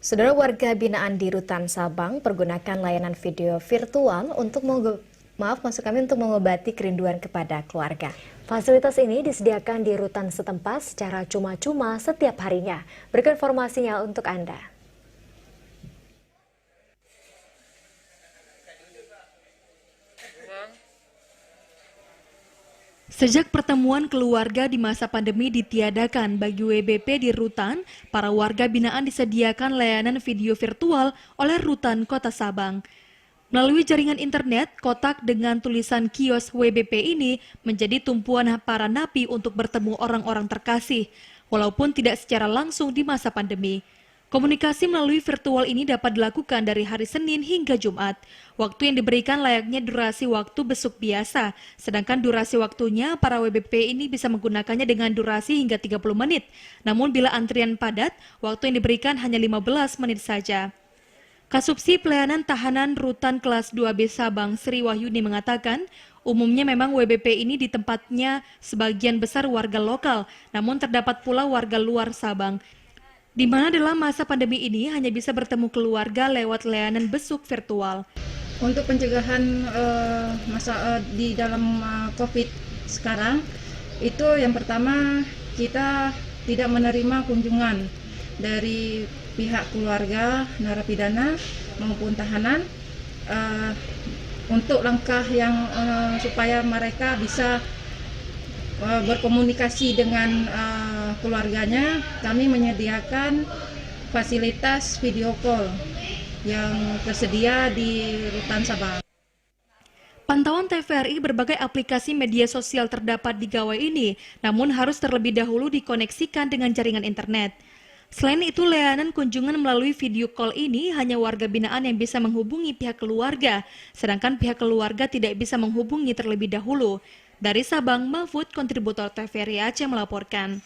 Saudara, warga binaan di Rutan Sabang pergunakan layanan video virtual untuk mengobati kerinduan kepada keluarga. Fasilitas ini disediakan di rutan setempat secara cuma-cuma setiap harinya. Berikut informasinya untuk Anda. Sejak pertemuan keluarga di masa pandemi ditiadakan bagi WBP di Rutan, para warga binaan disediakan layanan video virtual oleh Rutan Kota Sabang. Melalui jaringan internet, kotak dengan tulisan kios WBP ini menjadi tumpuan para napi untuk bertemu orang-orang terkasih, walaupun tidak secara langsung di masa pandemi. Komunikasi melalui virtual ini dapat dilakukan dari hari Senin hingga Jumat. Waktu yang diberikan layaknya durasi waktu besuk biasa, sedangkan durasi waktunya para WBP ini bisa menggunakannya dengan durasi hingga 30 menit. Namun bila antrian padat, waktu yang diberikan hanya 15 menit saja. Kasubsi Pelayanan Tahanan Rutan Kelas 2B Sabang, Sri Wahyuni mengatakan, umumnya memang WBP ini di tempatnya sebagian besar warga lokal, namun terdapat pula warga luar Sabang, di mana dalam masa pandemi ini hanya bisa bertemu keluarga lewat layanan besuk virtual. Untuk pencegahan di dalam COVID sekarang, itu yang pertama kita tidak menerima kunjungan dari pihak keluarga narapidana maupun tahanan untuk langkah yang supaya mereka bisa berkomunikasi dengan keluarganya. Kami menyediakan fasilitas video call yang tersedia di Rutan Sabang. Pantauan TVRI berbagai aplikasi media sosial terdapat di gawai ini, namun harus terlebih dahulu dikoneksikan dengan jaringan internet. Selain itu, layanan kunjungan melalui video call ini hanya warga binaan yang bisa menghubungi pihak keluarga, sedangkan pihak keluarga tidak bisa menghubungi terlebih dahulu. Dari Sabang, Mahfud, kontributor TVRI Aceh melaporkan.